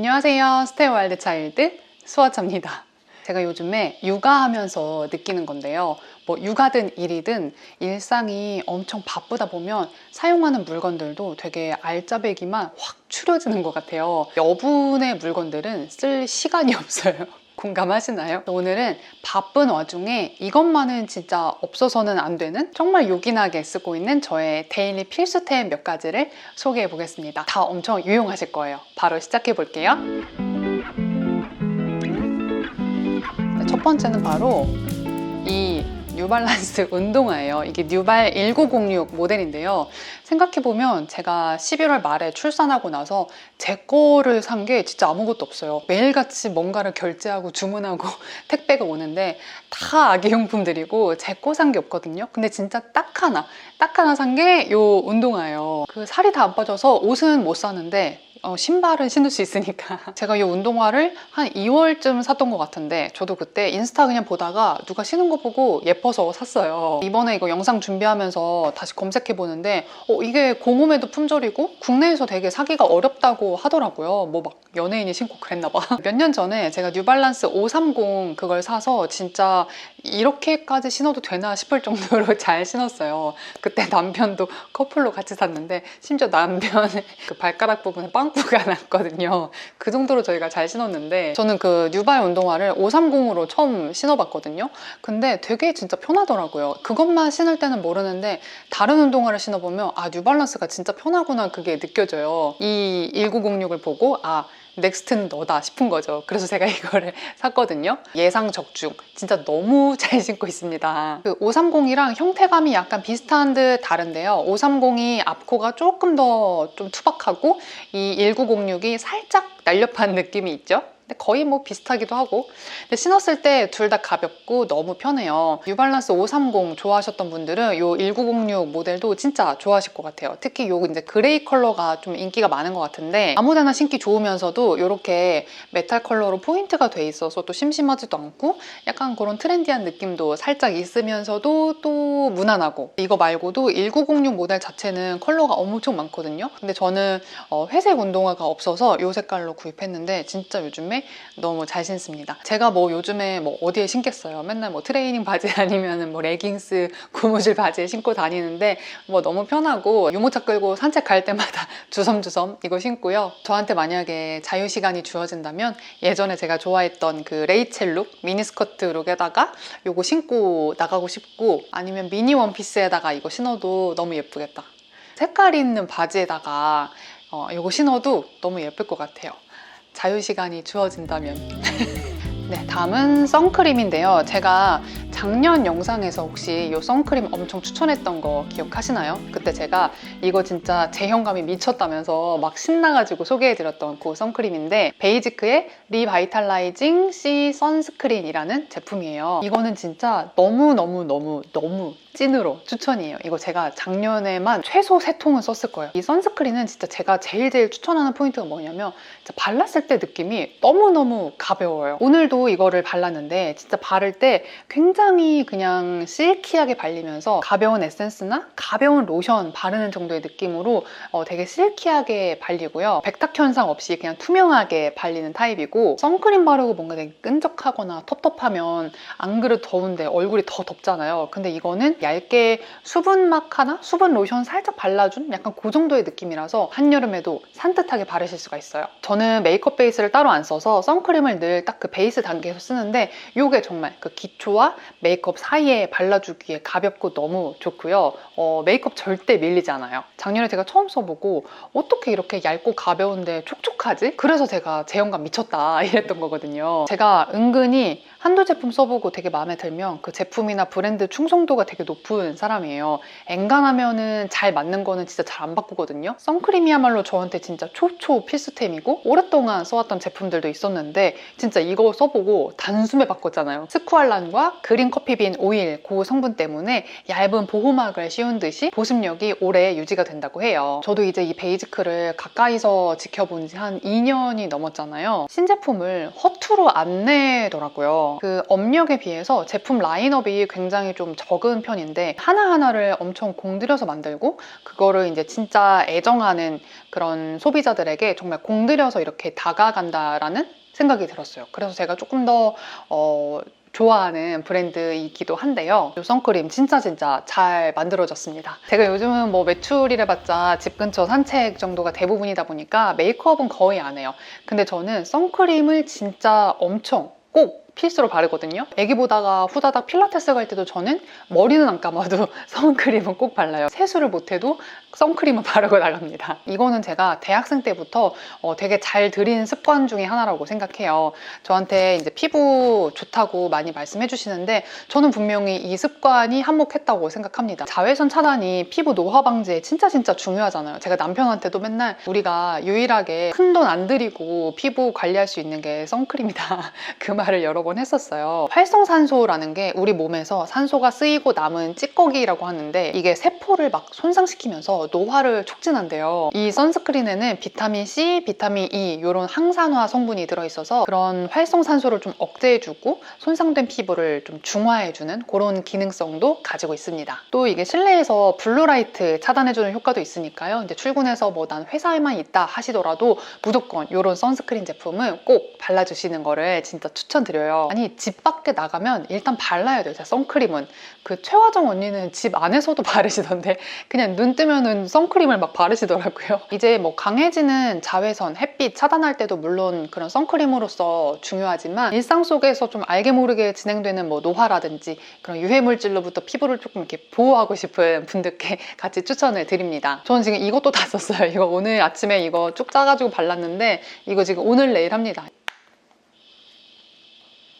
안녕하세요. 스테이와일드 차일드 수아차입니다. 제가 요즘에 육아하면서 느끼는 건데요. 뭐 육아든 일이든 일상이 엄청 바쁘다 보면 사용하는 물건들도 되게 알짜배기만 확 추려지는 것 같아요. 여분의 물건들은 쓸 시간이 없어요. 공감하시나요? 오늘은 바쁜 와중에 이것만은 진짜 없어서는 안 되는 정말 요긴하게 쓰고 있는 저의 데일리 필수템 몇 가지를 소개해 보겠습니다. 다 엄청 유용하실 거예요. 바로 시작해 볼게요. 첫 번째는 바로 이 뉴발란스 운동화예요. 이게 뉴발 1906 모델인데요. 생각해보면 제가 11월 말에 출산하고 나서 제 거를 산 게 진짜 아무것도 없어요. 매일같이 뭔가를 결제하고 주문하고 택배가 오는데 다 아기용품들이고 제 거 산 게 없거든요. 근데 진짜 딱 하나 산 게 요 운동화예요. 그 살이 다 안 빠져서 옷은 못 사는데 신발은 신을 수 있으니까 제가 이 운동화를 한 2월쯤 샀던 것 같은데 저도 그때 인스타 그냥 보다가 누가 신은 거 보고 예뻐서 샀어요. 이번에 이거 영상 준비하면서 다시 검색해 보는데 이게 공홈에도 품절이고 국내에서 되게 사기가 어렵다고 하더라고요. 뭐 막 연예인이 신고 그랬나 봐. 몇 년 전에 제가 뉴발란스 530 그걸 사서 진짜 이렇게까지 신어도 되나 싶을 정도로 잘 신었어요. 그때 남편도 커플로 같이 샀는데 심지어 남편의 그 발가락 부분에 빵꾸가 났거든요. 그 정도로 저희가 잘 신었는데 저는 그 뉴발 운동화를 530으로 처음 신어봤거든요. 근데 되게 진짜 편하더라고요. 그것만 신을 때는 모르는데 다른 운동화를 신어보면 뉴발란스가 진짜 편하구나 그게 느껴져요. 이 1906을 보고 넥스트는 너다 싶은 거죠. 그래서 제가 이거를 샀거든요. 예상 적중. 진짜 너무 잘 신고 있습니다. 그 530이랑 형태감이 약간 비슷한 듯 다른데요. 530이 앞코가 조금 더 좀 투박하고 이 1906이 살짝 날렵한 느낌이 있죠. 근데 거의 뭐 비슷하기도 하고. 근데 신었을 때 둘 다 가볍고 너무 편해요. 뉴발란스 530 좋아하셨던 분들은 요 1906 모델도 진짜 좋아하실 것 같아요. 특히 요 이제 그레이 컬러가 좀 인기가 많은 것 같은데 아무데나 신기 좋으면서도 이렇게 메탈 컬러로 포인트가 돼 있어서 또 심심하지도 않고 약간 그런 트렌디한 느낌도 살짝 있으면서도 또 무난하고 이거 말고도 1906 모델 자체는 컬러가 엄청 많거든요. 근데 저는 회색 운동화가 없어서 요 색깔로 구입했는데 진짜 요즘에 너무 잘 신습니다. 제가 뭐 요즘에 뭐 어디에 신겠어요. 맨날 뭐 트레이닝 바지 아니면 뭐 레깅스 고무줄 바지에 신고 다니는데 뭐 너무 편하고 유모차 끌고 산책 갈 때마다 주섬주섬 이거 신고요. 저한테 만약에 자유시간이 주어진다면 예전에 제가 좋아했던 그 레이첼 룩 미니스커트 룩에다가 요거 신고 나가고 싶고 아니면 미니 원피스에다가 이거 신어도 너무 예쁘겠다. 색깔 있는 바지에다가 이거 신어도 너무 예쁠 것 같아요. 자유시간이 주어진다면. 네, 다음은 선크림인데요. 제가 작년 영상에서 혹시 이 선크림 엄청 추천했던 거 기억하시나요? 그때 제가 이거 진짜 제형감이 미쳤다면서 막 신나가지고 소개해드렸던 그 선크림인데 베이지크의 리바이탈라이징 C 선스크린이라는 제품이에요. 이거는 진짜 너무 찐으로 추천이에요. 이거 제가 작년에만 최소 3통은 썼을 거예요. 이 선스크린은 진짜 제가 제일 추천하는 포인트가 뭐냐면 진짜 발랐을 때 느낌이 너무너무 가벼워요. 오늘도 이거를 발랐는데 진짜 바를 때 굉장히 그냥 실키하게 발리면서 가벼운 에센스나 가벼운 로션 바르는 정도의 느낌으로 되게 실키하게 발리고요. 백탁 현상 없이 그냥 투명하게 발리는 타입이고 선크림 바르고 뭔가 되게 끈적하거나 텁텁하면 안 그래도 더운데 얼굴이 더 덥잖아요. 근데 이거는 얇게 수분막 하나? 수분 로션 살짝 발라준 약간 그 정도의 느낌이라서 한여름에도 산뜻하게 바르실 수가 있어요. 저는 메이크업 베이스를 따로 안 써서 선크림을 늘 딱 그 베이스 단계에서 쓰는데 이게 정말 그 기초와 메이크업 사이에 발라주기에 가볍고 너무 좋고요. 메이크업 절대 밀리지 않아요. 작년에 제가 처음 써보고 어떻게 이렇게 얇고 가벼운데 촉촉하지? 그래서 제가 제형감 미쳤다 이랬던 거거든요. 제가 은근히 한두 제품 써보고 되게 마음에 들면 그 제품이나 브랜드 충성도가 되게 높은 사람이에요. 엔간하면은 잘 맞는 거는 진짜 잘 안 바꾸거든요. 선크림이야말로 저한테 진짜 초초 필수템이고 오랫동안 써왔던 제품들도 있었는데 진짜 이거 써보고 단숨에 바꿨잖아요. 스쿠알란과 그린 커피빈 오일 그 성분 때문에 얇은 보호막을 씌운 듯이 보습력이 오래 유지가 된다고 해요. 저도 이제 이 베이지크를 가까이서 지켜본 지 한 2년이 넘었잖아요. 신제품을 허투루 안 내더라고요. 같아요. 그 업력에 비해서 제품 라인업이 굉장히 좀 적은 편인데 하나하나를 엄청 공들여서 만들고 그거를 이제 진짜 애정하는 그런 소비자들에게 정말 공들여서 이렇게 다가간다라는 생각이 들었어요. 그래서 제가 조금 더 좋아하는 브랜드이기도 한데요. 이 선크림 진짜 잘 만들어졌습니다. 제가 요즘은 뭐 외출이라봤자 집 근처 산책 정도가 대부분이다 보니까 메이크업은 거의 안 해요. 근데 저는 선크림을 진짜 엄청 꼭 필수로 바르거든요. 애기 보다가 후다닥 필라테스 갈 때도 저는 머리는 안 감아도 선크림은 꼭 발라요. 세수를 못해도 선크림을 바르고 나갑니다. 이거는 제가 대학생 때부터 되게 잘 들인 습관 중에 하나라고 생각해요. 저한테 이제 피부 좋다고 많이 말씀해 주시는데 저는 분명히 이 습관이 한몫했다고 생각합니다. 자외선 차단이 피부 노화 방지에 진짜 중요하잖아요. 제가 남편한테도 맨날 우리가 유일하게 큰 돈 안 들이고 피부 관리할 수 있는 게 선크림이다 그 말을 여러 번 했었어요. 활성산소라는 게 우리 몸에서 산소가 쓰이고 남은 찌꺼기라고 하는데 이게 세포를 막 손상시키면서 노화를 촉진한대요. 이 선스크린에는 비타민 C, 비타민 E 이런 항산화 성분이 들어있어서 그런 활성산소를 좀 억제해주고 손상된 피부를 좀 중화해주는 그런 기능성도 가지고 있습니다. 또 이게 실내에서 블루라이트 차단해주는 효과도 있으니까요. 이제 출근해서 뭐 난 회사에만 있다 하시더라도 무조건 이런 선스크린 제품은 꼭 발라주시는 거를 진짜 추천드려요. 아니 집 밖에 나가면 일단 발라야 돼요. 선크림은 그 최화정 언니는 집 안에서도 바르시던데 그냥 눈 뜨면은 선크림을 막 바르시더라고요. 이제 뭐 강해지는 자외선, 햇빛 차단할 때도 물론 그런 선크림으로서 중요하지만 일상 속에서 좀 알게 모르게 진행되는 뭐 노화라든지 그런 유해 물질로부터 피부를 조금 이렇게 보호하고 싶은 분들께 같이 추천을 드립니다. 저는 지금 이것도 다 썼어요. 이거 오늘 아침에 이거 쭉 짜가지고 발랐는데 이거 지금 오늘 내일 합니다.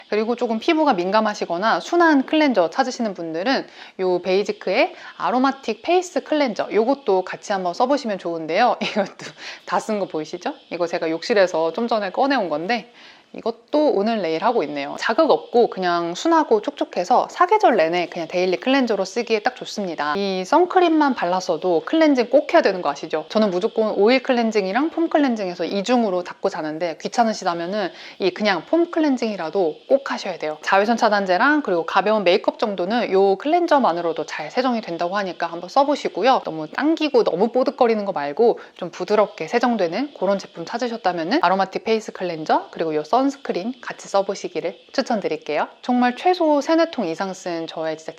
그리고 조금 피부가 민감하시거나 순한 클렌저 찾으시는 분들은 이 베이지크의 아로마틱 페이스 클렌저 이것도 같이 한번 써보시면 좋은데요. 이것도 다 쓴 거 보이시죠? 이거 제가 욕실에서 좀 전에 꺼내온 건데 이것도 오늘 내일 하고 있네요. 자극 없고 그냥 순하고 촉촉해서 사계절 내내 그냥 데일리 클렌저로 쓰기에 딱 좋습니다. 이 선크림만 발랐어도 클렌징 꼭 해야 되는 거 아시죠? 저는 무조건 오일 클렌징이랑 폼 클렌징에서 이중으로 닦고 자는데 귀찮으시다면은 이 그냥 폼 클렌징이라도 꼭 하셔야 돼요. 자외선 차단제랑 그리고 가벼운 메이크업 정도는 이 클렌저만으로도 잘 세정이 된다고 하니까 한번 써보시고요. 너무 당기고 너무 뽀득거리는 거 말고 좀 부드럽게 세정되는 그런 제품 찾으셨다면은 아로마틱 페이스 클렌저 그리고 이 선스크린 같이 써보시기를 추천드릴게요. 정말 최소 3-4통 이상 쓴 저의 진짜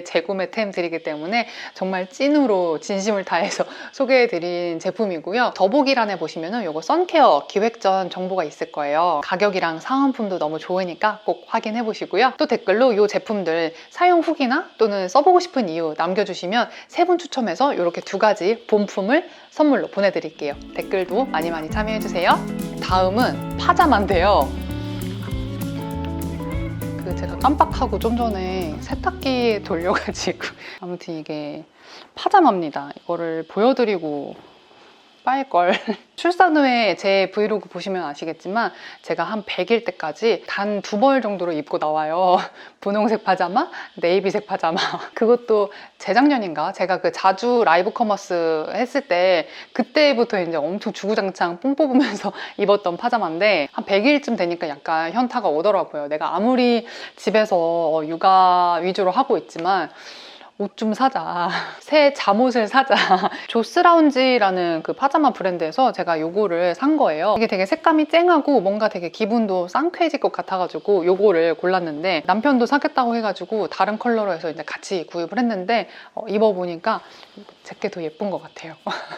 재구매템들이기 때문에 정말 찐으로 진심을 다해서 소개해드린 제품이고요. 더보기란에 보시면은 이거 선케어 기획전 정보가 있을 거예요. 가격이랑 사은품도 너무 좋으니까 꼭 확인해보시고요. 또 댓글로 이 제품들 사용 후기나 또는 써보고 싶은 이유 남겨주시면 3분 추첨해서 이렇게 2가지 본품을 선물로 보내드릴게요. 댓글도 많이 참여해주세요. 다음은 파자마인데요. 제가 깜빡하고 좀 전에 세탁기에 돌려가지고 아무튼 이게 파자마입니다. 이거를 보여드리고 빨걸. 출산 후에 제 브이로그 보시면 아시겠지만 제가 한 100일 때까지 단 2벌 정도로 입고 나와요. 분홍색 파자마, 네이비색 파자마. 그것도 재작년인가? 제가 그 자주 라이브 커머스 했을 때 그때부터 이제 엄청 주구장창 뽕 뽑으면서 입었던 파자마인데 한 100일쯤 되니까 약간 현타가 오더라고요. 내가 아무리 집에서 육아 위주로 하고 있지만 옷 좀 사자. 새 잠옷을 사자. 조스라운지라는 그 파자마 브랜드에서 제가 요거를 산 거예요. 이게 되게 색감이 쨍하고 뭔가 되게 기분도 상쾌해질 것 같아가지고 요거를 골랐는데 남편도 사겠다고 해가지고 다른 컬러로 해서 이제 같이 구입을 했는데 입어보니까 제게 더 예쁜 것 같아요.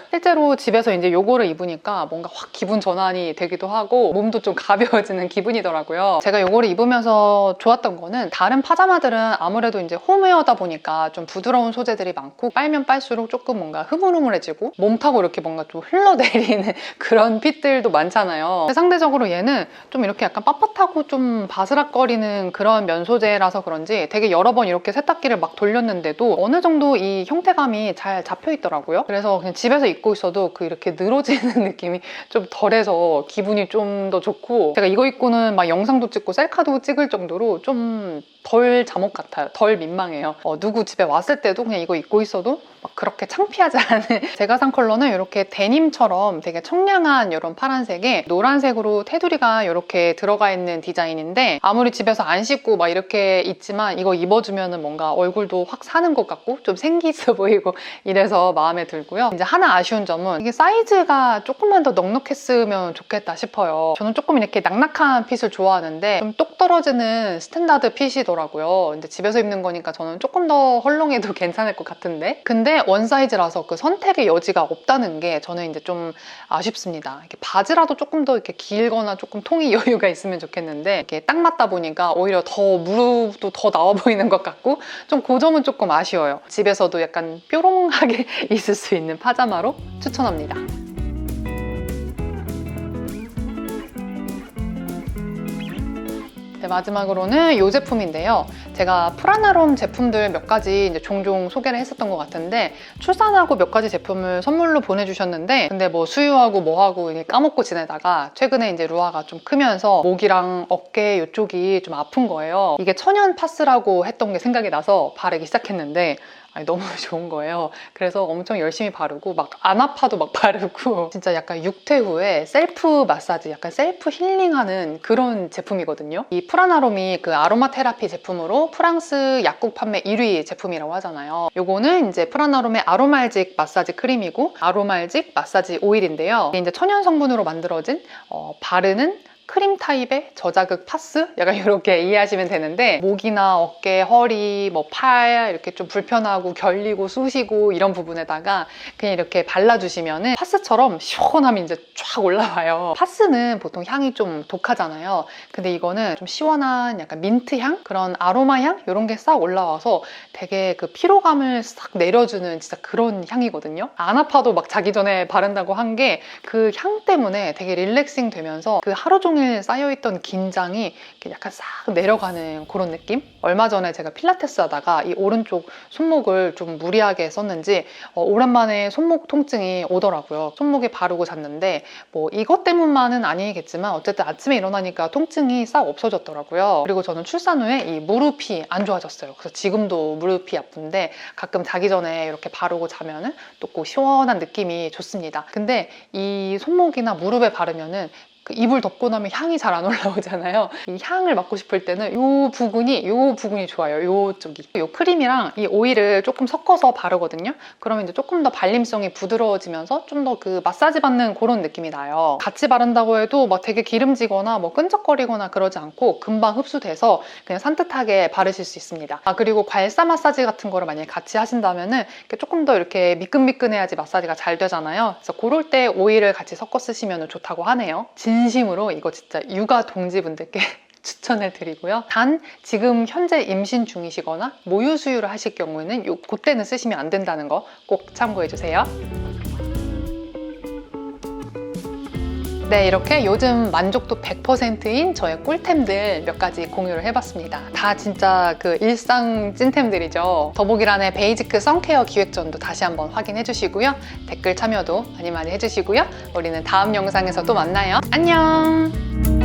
실제로 집에서 이제 요거를 입으니까 뭔가 확 기분 전환이 되기도 하고 몸도 좀 가벼워지는 기분이더라고요. 제가 요거를 입으면서 좋았던 거는 다른 파자마들은 아무래도 이제 홈웨어다 보니까 좀 부드러운 소재들이 많고 빨면 빨수록 조금 뭔가 흐물흐물해지고 몸 타고 이렇게 뭔가 좀 흘러내리는 그런 핏들도 많잖아요. 상대적으로 얘는 좀 이렇게 약간 빳빳하고 좀 바스락거리는 그런 면 소재라서 그런지 되게 여러 번 이렇게 세탁기를 막 돌렸는데도 어느 정도 이 형태감이 잘 잡혀 있더라고요. 그래서 그냥 집에서 입고 있어도 그 이렇게 늘어지는 느낌이 좀 덜해서 기분이 좀 더 좋고 제가 이거 입고는 막 영상도 찍고 셀카도 찍을 정도로 좀 덜 잠옷 같아요. 덜 민망해요. 누구 집에 왔을 때도 그냥 이거 입고 있어도 막 그렇게 창피하지 않은 제가 산 컬러는 이렇게 데님처럼 되게 청량한 이런 파란색에 노란색으로 테두리가 이렇게 들어가 있는 디자인인데 아무리 집에서 안 씻고 막 이렇게 있지만 이거 입어주면은 뭔가 얼굴도 확 사는 것 같고 좀 생기 있어 보이고 이래서 마음에 들고요. 이제 하나 아쉬운 점은 이게 사이즈가 조금만 더 넉넉했으면 좋겠다 싶어요. 저는 조금 이렇게 낙낙한 핏을 좋아하는데 좀 똑 떨어지는 스탠다드 핏이더라고요. 근데 집에서 입는 거니까 저는 조금 더 헐렁해도 괜찮을 것 같은데 근데 원 사이즈라서 그 선택의 여지가 없다는 게 저는 이제 좀 아쉽습니다. 이렇게 바지라도 조금 더 이렇게 길거나 조금 통이 여유가 있으면 좋겠는데 이렇게 딱 맞다 보니까 오히려 더 무릎도 더 나와 보이는 것 같고 좀 그 점은 조금 아쉬워요. 집에서도 약간 뾰롱하게 있을 수 있는 파자마로 추천합니다. 네, 마지막으로는 이 제품인데요. 제가 프라나롬 제품들 몇 가지 이제 종종 소개를 했었던 것 같은데 출산하고 몇 가지 제품을 선물로 보내주셨는데 근데 뭐 수유하고 뭐하고 까먹고 지내다가 최근에 이제 루아가 좀 크면서 목이랑 어깨 이쪽이 좀 아픈 거예요. 이게 천연 파스라고 했던 게 생각이 나서 바르기 시작했는데 너무 좋은 거예요. 그래서 엄청 열심히 바르고 막 안 아파도 막 바르고 진짜 약간 육퇴 후에 셀프 마사지, 약간 셀프 힐링하는 그런 제품이거든요. 이 프라나롬이 그 아로마 테라피 제품으로 프랑스 약국 판매 1위 제품이라고 하잖아요. 요거는 이제 프라나롬의 아로말직 마사지 크림이고 아로말직 마사지 오일인데요. 이게 이제 천연 성분으로 만들어진 바르는 크림 타입의 저자극 파스? 약간 이렇게 이해하시면 되는데 목이나 어깨, 허리, 뭐 팔 이렇게 좀 불편하고 결리고 쑤시고 이런 부분에다가 그냥 이렇게 발라주시면은 파스처럼 시원함이 이제 쫙 올라와요. 파스는 보통 향이 좀 독하잖아요. 근데 이거는 좀 시원한 약간 민트 향? 그런 아로마 향? 이런 게 싹 올라와서 되게 그 피로감을 싹 내려주는 진짜 그런 향이거든요. 안 아파도 막 자기 전에 바른다고 한 게 그 향 때문에 되게 릴렉싱 되면서 그 하루 종일 쌓여있던 긴장이 약간 싹 내려가는 그런 느낌? 얼마 전에 제가 필라테스 하다가 이 오른쪽 손목을 좀 무리하게 썼는지 오랜만에 손목 통증이 오더라고요. 손목에 바르고 잤는데 뭐 이것 때문만은 아니겠지만 어쨌든 아침에 일어나니까 통증이 싹 없어졌더라고요. 그리고 저는 출산 후에 이 무릎이 안 좋아졌어요. 그래서 지금도 무릎이 아픈데 가끔 자기 전에 이렇게 바르고 자면은 또 그 시원한 느낌이 좋습니다. 근데 이 손목이나 무릎에 바르면은 그 이불 덮고 나면 향이 잘 안 올라오잖아요. 이 향을 맡고 싶을 때는 요 부분이 좋아요. 요쪽이. 요 크림이랑 이 오일을 조금 섞어서 바르거든요. 그러면 이제 조금 더 발림성이 부드러워지면서 좀 더 그 마사지 받는 그런 느낌이 나요. 같이 바른다고 해도 막 되게 기름지거나 뭐 끈적거리거나 그러지 않고 금방 흡수돼서 그냥 산뜻하게 바르실 수 있습니다. 그리고 괄사 마사지 같은 거를 만약에 같이 하신다면은 조금 더 이렇게 미끈미끈해야지 마사지가 잘 되잖아요. 그래서 그럴 때 오일을 같이 섞어 쓰시면 좋다고 하네요. 진심으로 이거 진짜 육아 동지분들께 추천을 드리고요. 단 지금 현재 임신 중이시거나 모유 수유를 하실 경우에는 그때는 쓰시면 안 된다는 거 꼭 참고해 주세요. 네, 이렇게 요즘 만족도 100%인 저의 꿀템들 몇 가지 공유를 해봤습니다. 다 진짜 그 일상 찐템들이죠. 더보기란에 베이지크 선케어 기획전도 다시 한번 확인해 주시고요. 댓글 참여도 많이 해주시고요. 우리는 다음 영상에서 또 만나요. 안녕!